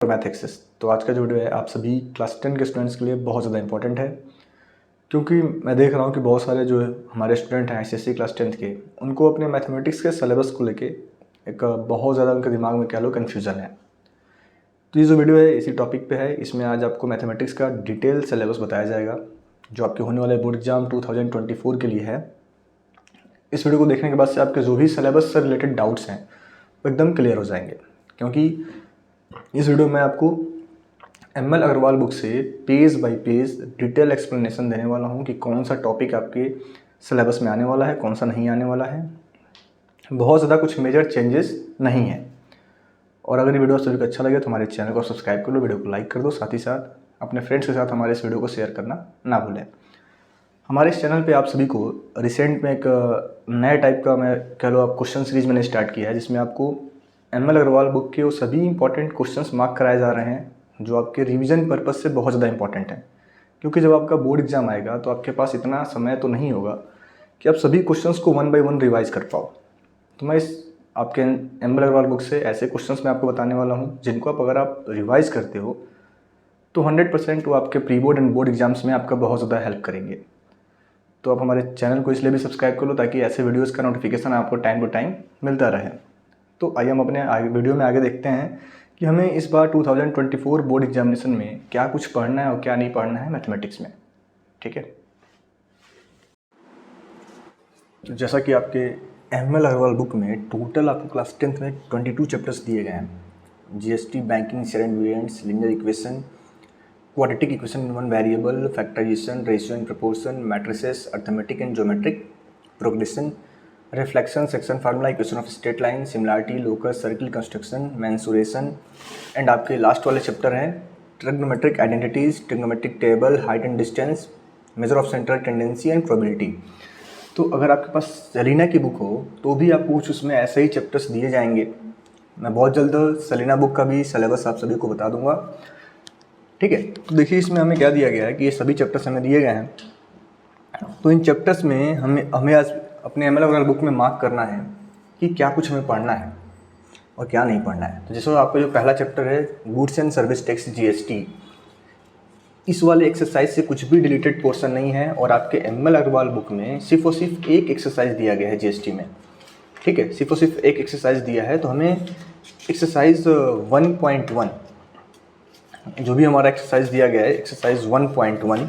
Math access. तो आज का जो वीडियो है आप सभी क्लास 10 के स्टूडेंट्स के लिए बहुत ज़्यादा इंपॉर्टेंट है, क्योंकि मैं देख रहा हूँ कि बहुत सारे जो हमारे स्टूडेंट हैं आईसीएसई क्लास 10th के, उनको अपने मैथमेटिक्स के सिलेबस को लेके एक बहुत ज़्यादा उनके दिमाग में कह लो कन्फ्यूज़न है। तो ये जो वीडियो है इसी टॉपिक पे है। इसमें आज आपको मैथमेटिक्स का डिटेल सिलेबस बताया जाएगा जो आपके होने वाले बोर्ड एग्जाम 2024 के लिए है। इस वीडियो को देखने के बाद से आपके जो भी सिलेबस से रिलेटेड डाउट्स हैं वो एकदम क्लियर हो जाएंगे, क्योंकि इस वीडियो में आपको एमएल अग्रवाल बुक से page bye page detail explanation देने वाला हूँ कि कौन सा टॉपिक आपके सिलेबस में आने वाला है, कौन सा नहीं आने वाला है। बहुत ज़्यादा कुछ मेजर चेंजेस नहीं है। और अगर ये वीडियो सभी को अच्छा लगे तो हमारे चैनल को सब्सक्राइब कर लो, वीडियो को लाइक कर दो, साथ ही साथ अपने फ्रेंड्स के साथ हमारे इस वीडियो को शेयर करना ना भूलें। हमारे इस चैनल पे आप सभी को रिसेंट में एक नया टाइप का मैं कह लो आप क्वेश्चन सीरीज मैंने स्टार्ट किया है, जिसमें आपको एमएल अग्रवाल बुक के वो सभी इंपॉर्टेंट क्वेश्चंस मार्क कराए जा रहे हैं जो आपके रिवीजन पर्पस से बहुत ज़्यादा इंपॉर्टेंट है। क्योंकि जब आपका बोर्ड एग्जाम आएगा तो आपके पास इतना समय तो नहीं होगा कि आप सभी क्वेश्चंस को 1 बाय 1 रिवाइज कर पाओ। तो मैं इस आपके एमएल अग्रवाल बुक से ऐसे क्वेश्चंस मैं आपको बताने वाला हूँ जिनको अगर आप रिवाइज करते हो तो 100% वो आपके pre board and board exams में आपका बहुत ज़्यादा हेल्प करेंगे। तो आप हमारे चैनल को इसलिए भी सब्सक्राइब कर लो ताकि ऐसे वीडियोज़ का नोटिफिकेशन आपको टाइम टू टाइम मिलता रहे। तो आइए हम अपने वीडियो में आगे देखते हैं कि हमें इस बार 2024 बोर्ड एग्जामिनेशन में क्या कुछ पढ़ना है और क्या नहीं पढ़ना है मैथमेटिक्स में। ठीक है, तो जैसा कि आपके एमएल अग्रवाल बुक में टोटल आपको क्लास 10th में 22 चैप्टर्स दिए गए हैं। GST, banking, share and variants, linear equation, quadratic equation in one variable, factorisation, ratio and proportion, matrices, arithmetic and geometric progression, reflection, section formula, equation of straight line, similarity, locus, circle construction, mensuration and आपके last वाले chapter हैं trigonometric identities, trigonometric table, height and distance, measure of central tendency and probability. तो अगर आपके पास Selina की book हो तो भी आपको कुछ उसमें ऐसे ही चैप्टर्स दिए जाएंगे। मैं बहुत जल्द सेलिना बुक का भी सिलेबस आप सभी को बता दूंगा। ठीक है, तो देखिए इसमें हमें क्या दिया गया है कि ये सभी चैप्टर्स हमें दिए गए हैं। तो इन चैप्टर्स में हमें आज अपने एमएल अग्रवाल बुक में मार्क करना है कि क्या कुछ हमें पढ़ना है और क्या नहीं पढ़ना है। तो जैसे आपका जो पहला चैप्टर है goods and service tax GST, इस वाले एक्सरसाइज से कुछ भी डिलीटेड पोर्शन नहीं है और आपके एमएल अग्रवाल बुक में सिर्फ और सिर्फ एक एक्सरसाइज दिया गया है जीएसटी में। ठीक है, सिर्फ और सिर्फ एक एक्सरसाइज दिया है। तो हमें एक्सरसाइज 1.1 जो भी हमारा एक्सरसाइज दिया गया है, एक्सरसाइज 1.1,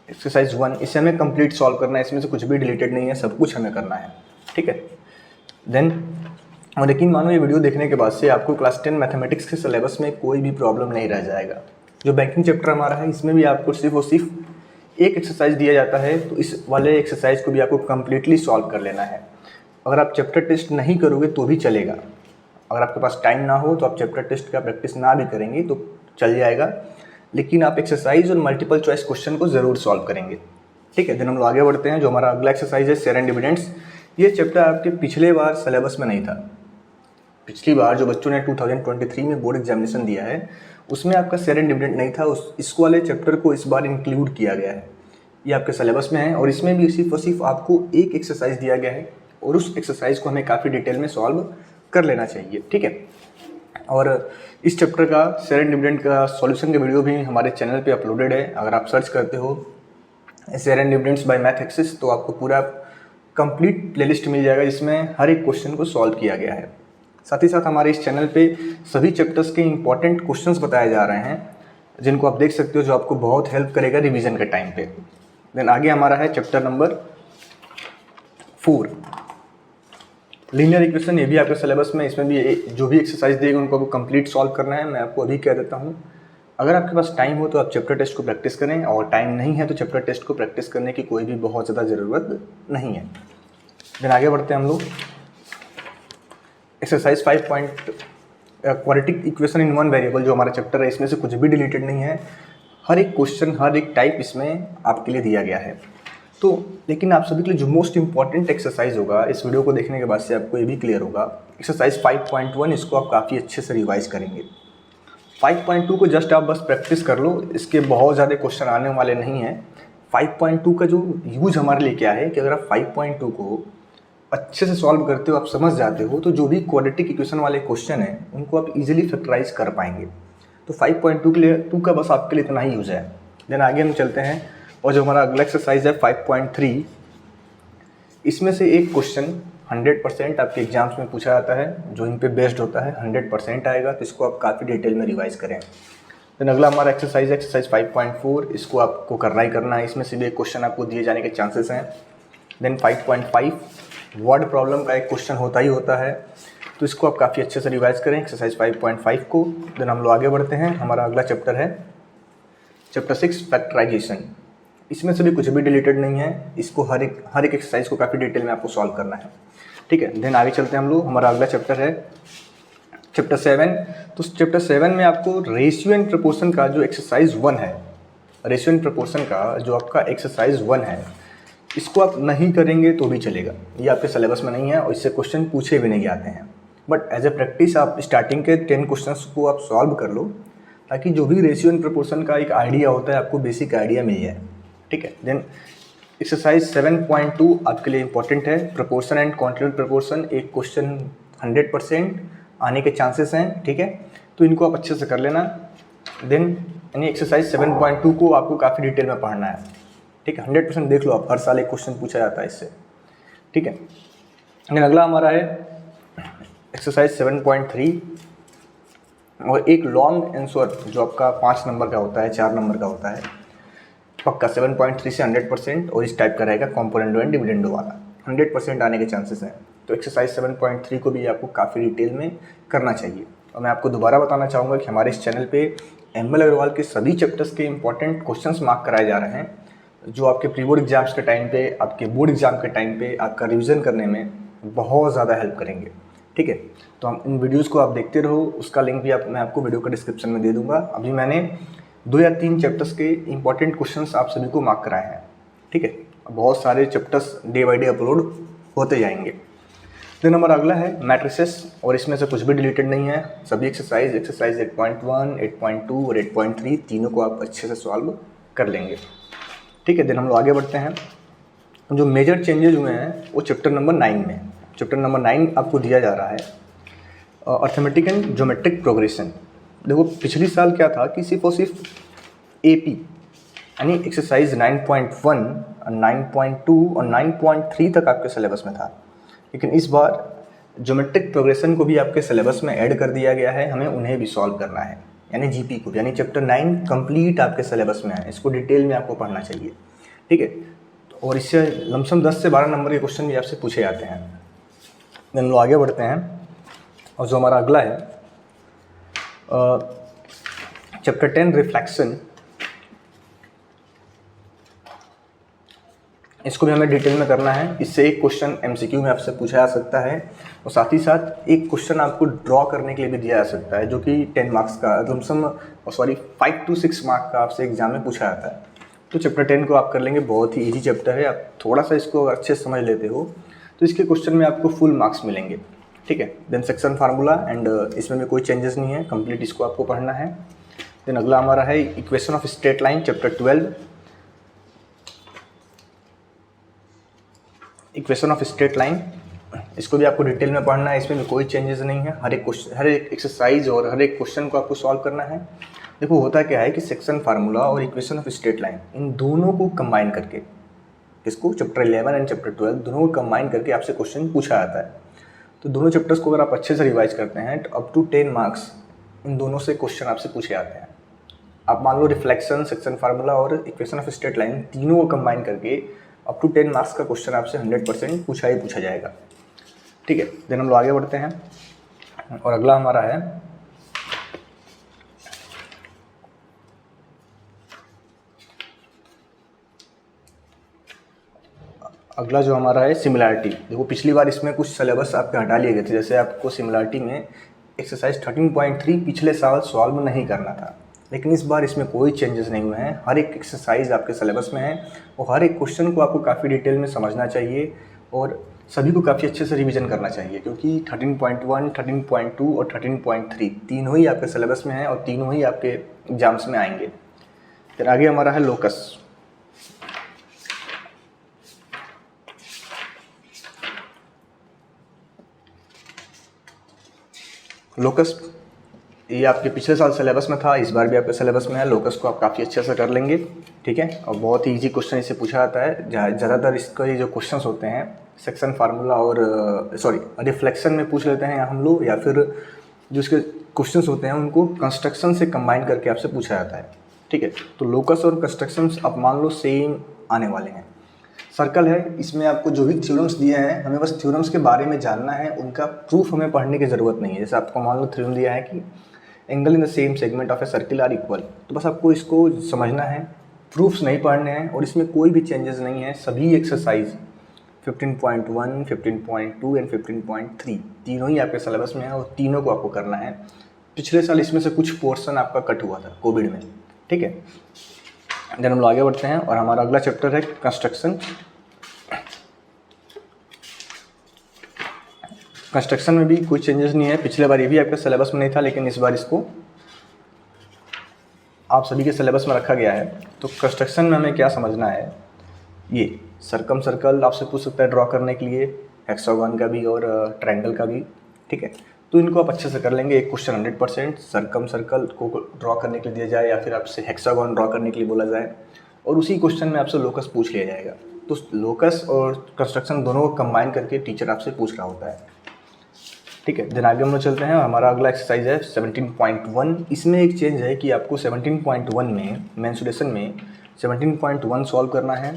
एक्सरसाइज 1, इसे हमें कंप्लीट सॉल्व करना है। इसमें से कुछ भी डिलीटेड नहीं है, सब कुछ हमें करना है। ठीक है, देन और यकीन मानो ये वीडियो देखने के बाद से आपको क्लास 10 मैथमेटिक्स के सिलेबस में कोई भी प्रॉब्लम नहीं रह जाएगा। जो बैंकिंग चैप्टर हमारा है इसमें भी आपको सिर्फ और सिर्फ एक एक्सरसाइज दिया जाता है, तो इस वाले एक्सरसाइज को भी आपको कम्प्लीटली सॉल्व कर लेना है। अगर आप चैप्टर टेस्ट नहीं करोगे तो भी चलेगा। अगर आपके पास टाइम ना हो तो आप चैप्टर टेस्ट का प्रैक्टिस ना भी करेंगे तो चल जाएगा, लेकिन आप एक्सरसाइज और मल्टीपल चॉइस क्वेश्चन को ज़रूर सॉल्व करेंगे। ठीक है, देन हम लोग आगे बढ़ते हैं। जो हमारा अगला एक्सरसाइज है शेयर एंड डिविडेंड्स। ये चैप्टर आपके पिछले बार सिलेबस में नहीं था। पिछली बार जो बच्चों ने 2023 में बोर्ड एग्जामिनेशन दिया है उसमें आपका शेयर एंड डिविडेंड नहीं था। इस वाले चैप्टर को इस बार इंक्लूड किया गया है, ये आपके सिलेबस में है। और इसमें भी सिर्फ और सिर्फ आपको एक एक्सरसाइज दिया गया है और उस एक्सरसाइज को हमें काफ़ी डिटेल में सॉल्व कर लेना चाहिए। ठीक है, और इस चैप्टर का शेयर एंड डिविडेंड का सॉल्यूशन का वीडियो भी हमारे चैनल पे अपलोडेड है। अगर आप सर्च करते हो share and dividends by math access तो आपको पूरा कंप्लीट प्लेलिस्ट मिल जाएगा जिसमें हर एक क्वेश्चन को सॉल्व किया गया है। साथ ही साथ हमारे इस चैनल पे सभी चैप्टर्स के इंपॉर्टेंट क्वेश्चंस बताए जा रहे हैं जिनको आप देख सकते हो, जो आपको बहुत हेल्प करेगा रिवीजन के टाइम पे। देन आगे हमारा है चैप्टर नंबर 4 लीनियर इक्वेशन। ये भी आपके सिलेबस में, इसमें भी जो भी एक्सरसाइज देगा उनको आपको कंप्लीट सॉल्व करना है। मैं आपको अभी कह देता हूँ, अगर आपके पास टाइम हो तो आप चैप्टर टेस्ट को प्रैक्टिस करें, और टाइम नहीं है तो चैप्टर टेस्ट को प्रैक्टिस करने की कोई भी बहुत ज़्यादा ज़रूरत नहीं है। देन आगे बढ़ते हैं हम लोग। Exercise 5 quadratic equation in one variable जो हमारा चैप्टर है, इसमें से कुछ भी डिलीटेड नहीं है। हर एक क्वेश्चन, हर एक टाइप इसमें आपके लिए दिया गया है। तो लेकिन आप सभी के लिए जो मोस्ट इंपॉर्टेंट एक्सरसाइज होगा, इस वीडियो को देखने के बाद से आपको ये भी क्लियर होगा, एक्सरसाइज 5.1, इसको आप काफ़ी अच्छे से रिवाइज करेंगे। 5.2 को जस्ट आप बस प्रैक्टिस कर लो, इसके बहुत ज़्यादा क्वेश्चन आने वाले नहीं हैं। 5.2 का जो यूज हमारे लिए क्या है कि अगर आप 5.2 को अच्छे से सॉल्व करते हो, आप समझ जाते हो, तो जो भी क्वाड्रेटिक इक्वेशन वाले क्वेश्चन हैं उनको आप इजीली फैक्टराइज कर पाएंगे। तो 5.2 के लिए 2 का बस आपके लिए इतना ही यूज है। देन आगे हम चलते हैं, और जो हमारा अगला एक्सरसाइज है 5.3, इसमें से एक क्वेश्चन 100% आपके एग्जाम्स में पूछा जाता है, जो इन पे बेस्ड होता है, 100% आएगा, तो इसको आप काफ़ी डिटेल में रिवाइज करें। देन अगला हमारा एक्सरसाइज है एक्सरसाइज 5.4, इसको आपको करना ही करना है, इसमें से भी एक क्वेश्चन आपको दिए जाने के चांसेस हैं। देन 5.5 वर्ड प्रॉब्लम का एक क्वेश्चन होता ही होता है, तो इसको आप काफ़ी अच्छे से रिवाइज करें एक्सरसाइज 5.5 को। देन हम लोग आगे बढ़ते हैं, हमारा अगला चैप्टर है चैप्टर 6 फैक्टराइजेशन। इसमें से भी कुछ भी डिलीटेड नहीं है, इसको हर एक एक्सरसाइज को काफ़ी डिटेल में आपको सॉल्व करना है, ठीक है। देन आगे चलते हैं हम लोग, हमारा अगला चैप्टर है चैप्टर 7। तो चैप्टर 7 में आपको रेशियो एंड प्रपोर्शन का जो एक्सरसाइज 1 है, रेशियो एंड प्रपोर्शन का जो आपका एक्सरसाइज 1 है, इसको आप नहीं करेंगे तो भी चलेगा, ये आपके सिलेबस में नहीं है और इससे क्वेश्चन पूछे भी नहीं आते हैं। बट एज ए प्रैक्टिस आप स्टार्टिंग के 10 क्वेश्चंस को आप सॉल्व कर लो, ताकि जो भी रेशियो एंड प्रपोर्शन का एक आइडिया होता है आपको बेसिक आइडिया मिल जाए, ठीक है। देन एक्सरसाइज 7.2 आपके लिए इंपॉर्टेंट है, प्रपोर्शन एंड कॉन्टिन्यूड प्रपोर्शन। एक क्वेश्चन 100% आने के चांसेस हैं, ठीक है, तो इनको आप अच्छे से कर लेना। देन यानी एक्सरसाइज 7.2 को आपको काफ़ी डिटेल में पढ़ना है, ठीक है। 100% देख लो आप, हर साल एक क्वेश्चन पूछा जाता है इससे, ठीक है। देन अगला हमारा है एक्सरसाइज 7.3, और एक लॉन्ग आंसर जो आपका 5 नंबर का होता है, 4 नंबर का होता है पक्का, 7.3 से 100%, और इस टाइप का रहेगा, कॉम्पोनेंडो एंड डिविडेंडो वाला, 100% आने के चांसेस हैं। तो एक्सरसाइज 7.3 को भी आपको काफ़ी डिटेल में करना चाहिए। और मैं आपको दोबारा बताना चाहूँगा कि हमारे इस चैनल पे एम.एल. अग्रवाल के सभी चैप्टर्स के इंपॉर्टेंट क्वेश्चंस मार्क कराए जा रहे हैं, जो आपके प्री बोर्ड एग्जाम्स के टाइम पे, आपके बोर्ड एग्जाम के टाइम पे आपका रिवीजन करने में बहुत ज़्यादा हेल्प करेंगे, ठीक है। तो हम इन वीडियोज़ को आप देखते रहो, उसका लिंक भी मैं आपको वीडियो का डिस्क्रिप्शन में दे दूँगा। अभी मैंने 2 या 3 चैप्टर्स के इंपॉर्टेंट क्वेश्चंस आप सभी को मार्क कराए हैं, ठीक है। बहुत सारे chapters day by day upload होते जाएंगे। देन हमारा अगला है मैट्रिसेस, और इसमें से कुछ भी डिलीटेड नहीं है, सभी एक्सरसाइज 8.1, 8.2 और 8.3 तीनों को आप अच्छे से सॉल्व कर लेंगे, ठीक है। देन हम लोग आगे बढ़ते हैं, जो मेजर चेंजेज हुए हैं वो चैप्टर नंबर 9 में। चैप्टर नंबर 9 आपको दिया जा रहा है अर्थमेटिक एंड ज्योमेट्रिक प्रोग्रेशन। देखो पिछली साल क्या था कि सिर्फ और सिर्फ AP यानी एक्सरसाइज 9.1, 9.2 और 9.3 तक आपके सिलेबस में था, लेकिन इस बार ज्योमेट्रिक प्रोग्रेशन को भी आपके सिलेबस में ऐड कर दिया गया है, हमें उन्हें भी सॉल्व करना है, यानी GP को, यानी चैप्टर 9 कंप्लीट आपके सिलेबस में है, इसको डिटेल में आपको पढ़ना चाहिए, ठीक है। और इससे लमसम 10 से 12 नंबर के क्वेश्चन भी आपसे पूछे जाते हैं। हम लोग आगे बढ़ते हैं, और जो हमारा अगला है चैप्टर 10 रिफ्लेक्शन, इसको भी हमें डिटेल में करना है। इससे एक क्वेश्चन MCQ में आपसे पूछा जा सकता है, और साथ ही साथ एक क्वेश्चन आपको ड्रॉ करने के लिए भी दिया जा सकता है, जो कि 10 मार्क्स का लमसम 5 to 6 मार्क का आपसे एग्जाम में पूछा जाता है। तो चैप्टर 10 को आप कर लेंगे, बहुत ही ईजी चैप्टर है, आप थोड़ा सा इसको अगर अच्छे से समझ लेते हो तो इसके क्वेश्चन में आपको फुल मार्क्स मिलेंगे, ठीक है। देन सेक्शन फार्मूला, एंड इसमें भी कोई चेंजेस नहीं है, कंप्लीट इसको आपको पढ़ना है। देन अगला हमारा है equation of straight line, chapter 12, equation of straight line, इसको भी आपको डिटेल में पढ़ना है, इसमें भी कोई चेंजेस नहीं है, हर एक एक्सरसाइज और हर एक क्वेश्चन को आपको सॉल्व करना है। देखो होता क्या है कि सेक्शन फार्मूला और इक्वेशन ऑफ स्ट्रेट लाइन, इन दोनों को कंबाइन करके, इसको चैप्टर 11 एंड चैप्टर 12 दोनों को कंबाइन करके आपसे क्वेश्चन पूछा जाता है। तो दोनों चैप्टर्स को अगर आप अच्छे से रिवाइज करते हैं तो अप टू 10 मार्क्स इन दोनों से क्वेश्चन आपसे पूछे जाते हैं। आप मान लो रिफ्लेक्शन, सेक्शन फार्मूला और इक्वेशन ऑफ स्ट्रेट लाइन तीनों को कंबाइन करके अप टू 10 मार्क्स का क्वेश्चन आपसे 100% पूछा ही पूछा जाएगा, ठीक है। देन हम लोग आगे बढ़ते हैं, और अगला हमारा है अगला जो हमारा है सिमिलैरिटी। देखो पिछली बार इसमें कुछ सिलेबस आपके हटा लिए गए थे, जैसे आपको सिमिलैरिटी में एक्सरसाइज 13.3 पिछले साल सॉल्व नहीं करना था, लेकिन इस बार इसमें कोई चेंजेस नहीं हुए हैं, हर एक एक्सरसाइज आपके सिलेबस में है, और हर एक क्वेश्चन को आपको काफ़ी डिटेल में समझना चाहिए, और सभी को काफ़ी अच्छे से रिवीजन करना चाहिए, क्योंकि 13.1, 13.2 और 13.3 तीनों ही आपके सिलेबस में हैं और तीनों ही आपके एग्जाम्स में आएंगे। फिर आगे हमारा है लोकस। लोकस ये आपके पिछले साल सिलेबस में था, इस बार भी आपके सिलेबस में है। लोकस को आप काफ़ी अच्छे से कर लेंगे, ठीक है। और बहुत ही ईजी क्वेश्चन इससे पूछा जाता है। ज़्यादातर इसका ये जो क्वेश्चंस होते हैं सेक्शन फार्मूला और रिफ्लेक्शन में पूछ लेते हैं हम लोग, या फिर जो इसके क्वेश्चंस होते हैं उनको कंस्ट्रक्शन से कंबाइन करके आपसे पूछा जाता है, ठीक है। तो लोकस और कंस्ट्रक्शंस आप मान लो सेम आने वाले हैं। सर्कल है, इसमें आपको जो भी थ्योरम्स दिए हैं हमें बस थ्योरम्स के बारे में जानना है, उनका प्रूफ हमें पढ़ने की ज़रूरत नहीं है। जैसे आपको मान लो थ्योरम दिया है कि angle in the same segment of a circle are equal, तो बस आपको इसको समझना है, प्रूफ्स नहीं पढ़ने हैं। और इसमें कोई भी चेंजेस नहीं है। सभी एक्सरसाइज 15.1, 15.2 एंड 15.3 तीनों ही आपके सिलेबस में है और तीनों को आपको करना है। पिछले साल इसमें से कुछ पोर्शन आपका कट हुआ था कोविड में, ठीक है। देन हम लोग आगे बढ़ते हैं और हमारा अगला चैप्टर है कंस्ट्रक्शन। कंस्ट्रक्शन में भी कोई चेंजेस नहीं है। पिछले बार ये भी आपके सिलेबस में नहीं था, लेकिन इस बार इसको आप सभी के सिलेबस में रखा गया है। तो कंस्ट्रक्शन में हमें क्या समझना है, ये सर्कम सर्कल आपसे पूछ सकता है ड्रॉ करने के लिए, हेक्सागन का भी और ट्रायंगल का भी, ठीक है। तो इनको आप अच्छे से कर लेंगे। एक क्वेश्चन 100% सर्कम सर्कल को ड्रॉ करने के लिए दिया जाए या फिर आपसे हेक्सागन ड्रॉ करने के लिए बोला जाए, और उसी क्वेश्चन में आपसे लोकस पूछ लिया जाएगा। तो लोकस और कंस्ट्रक्शन दोनों को कंबाइन करके टीचर आपसे पूछ रहा होता है, ठीक है। दिन आगे हम लोग चलते हैं। हमारा अगला एक्सरसाइज है 17.1। इसमें एक चेंज है कि आपको 17.1 में मेंसुरेशन में 17.1 सॉल्व करना है,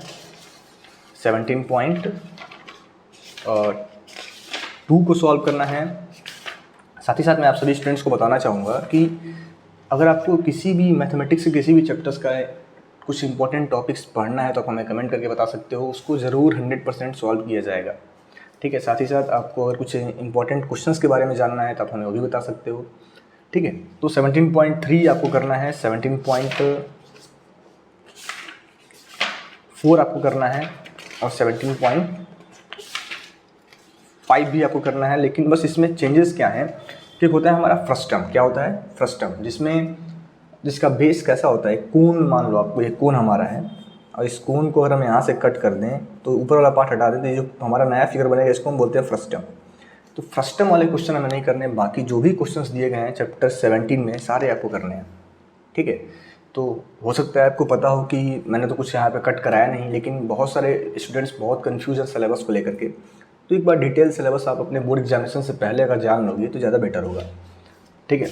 17.2 को सॉल्व करना है। साथ ही साथ मैं आप सभी स्टूडेंट्स को बताना चाहूँगा कि अगर आपको किसी भी मैथमेटिक्स के किसी भी चैप्टर्स का कुछ इंपॉर्टेंट टॉपिक्स पढ़ना है तो आप हमें कमेंट करके बता सकते हो, उसको ज़रूर 100% सॉल्व किया जाएगा, ठीक है। साथ ही साथ आपको अगर कुछ इंपॉर्टेंट क्वेश्चंस के बारे में जानना है तो आप हमें वो भी बता सकते हो, ठीक है। तो 17.3 आपको करना है, 17.4 आपको करना है और 17.5 भी आपको करना है। लेकिन बस इसमें चेंजेस क्या हैं कि होता है हमारा फ्रस्टम। क्या होता है? फ्रस्टम, जिसका बेस कैसा होता है, कोन। मान लो आपको ये कोन हमारा है और इस कोन को अगर हम यहाँ से कट कर दें तो ऊपर वाला पार्ट हटा दें तो ये जो हमारा नया फिगर बनेगा इसको हम बोलते हैं फ्रस्टम। तो फ्रस्टम वाले क्वेश्चन हमें नहीं करने, बाकी जो भी क्वेश्चंस दिए गए हैं चैप्टर 17 में सारे आपको करने हैं, ठीक है। तो हो सकता है आपको पता हो कि मैंने तो कुछ यहाँ पे कट कराया नहीं, लेकिन बहुत सारे स्टूडेंट्स बहुत कन्फ्यूज है सिलेबस को लेकर के। तो एक बार डिटेल सिलेबस आप अपने बोर्ड एग्जामिनेशन से पहले अगर जान लोगे तो ज़्यादा बेटर होगा, ठीक है।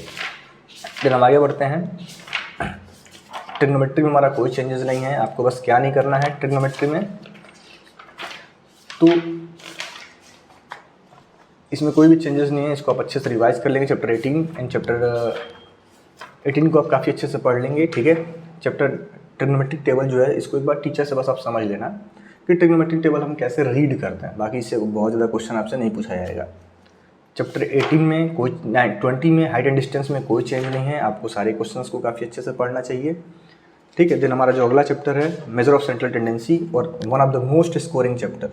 फिर हम आगे बढ़ते हैं। ट्रिग्नोमेट्री में हमारा कोई चेंजेस नहीं है। आपको बस क्या नहीं करना है ट्रिग्नोमेट्री में, तो इसमें कोई भी चेंजेस नहीं है। इसको आप अच्छे से रिवाइज कर लेंगे। चैप्टर 18 एंड चैप्टर 18 को आप काफ़ी अच्छे से पढ़ लेंगे, ठीक है। चैप्टर ट्रिग्नोमेट्रिक टेबल जो है इसको एक बार टीचर से बस आप समझ लेना कि ट्रिग्नोमेट्रिक टेबल हम कैसे रीड करते हैं, बाकी इससे बहुत ज़्यादा क्वेश्चन आपसे नहीं पूछा जाएगा। चैप्टर 18 में 20 में हाइट एंड डिस्टेंस में कोई चेंज नहीं है। आपको सारे क्वेश्चंस को काफ़ी अच्छे से पढ़ना चाहिए, ठीक है। देन हमारा जो अगला चैप्टर है मेजर ऑफ सेंट्रल टेंडेंसी, और one of the most scoring chapter.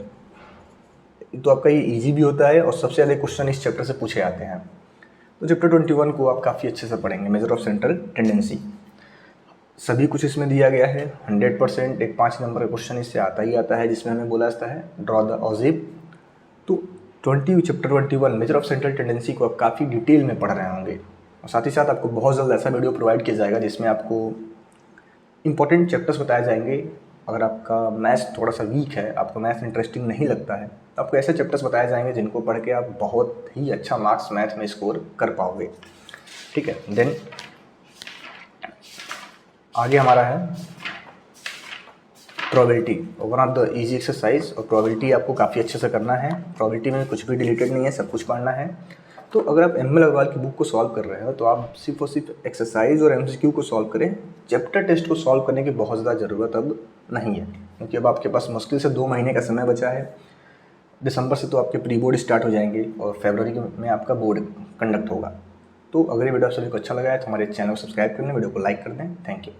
तो आपका ये इजी भी होता है और सबसे ज़्यादा क्वेश्चन इस चैप्टर से पूछे जाते हैं। तो चैप्टर 21 को आप काफ़ी अच्छे से पढ़ेंगे, मेजर ऑफ सेंट्रल टेंडेंसी। सभी कुछ इसमें दिया गया है 100%। एक 5 नंबर का क्वेश्चन इससे आता ही आता है जिसमें हमें बोला जाता है ड्रॉ द ऑजिब। तो chapter 21 measure of central tendency को आप काफ़ी डिटेल में पढ़ रहे होंगे, और साथ ही साथ आपको बहुत जल्द ऐसा वीडियो प्रोवाइड किया जाएगा जिसमें आपको इंपॉर्टेंट चैप्टर्स बताए जाएंगे। अगर आपका मैथ्स थोड़ा सा वीक है, आपको मैथ्स इंटरेस्टिंग नहीं लगता है, तो आपको ऐसे चैप्टर्स बताए जाएंगे जिनको पढ़ के आप बहुत ही अच्छा मार्क्स मैथ में स्कोर कर पाओगे, ठीक है। देन आगे हमारा है probability, one of the easy exercise. और प्रोबेबिलिटी आपको काफ़ी अच्छे से करना है। प्रोबेबिलिटी में कुछ भी डिलीटेड नहीं है, सब कुछ पढ़ना है। तो अगर आप एम एल अग्रवाल की बुक को सॉल्व कर रहे हो तो आप सिर्फ और सिर्फ एक्सरसाइज और MCQ को सॉल्व करें। चैप्टर टेस्ट को सॉल्व करने की बहुत ज़्यादा ज़रूरत अब नहीं है, क्योंकि अब आपके पास मुश्किल से 2 महीने का समय बचा है। दिसंबर से तो आपके प्री बोर्ड स्टार्ट हो जाएंगे और फरवरी में आपका बोर्ड कंडक्ट होगा। तो अगर ये वीडियो आप सभी को अच्छा लगा है तो हमारे चैनल को सब्सक्राइब कर लें, वीडियो को लाइक कर दें। Thank you.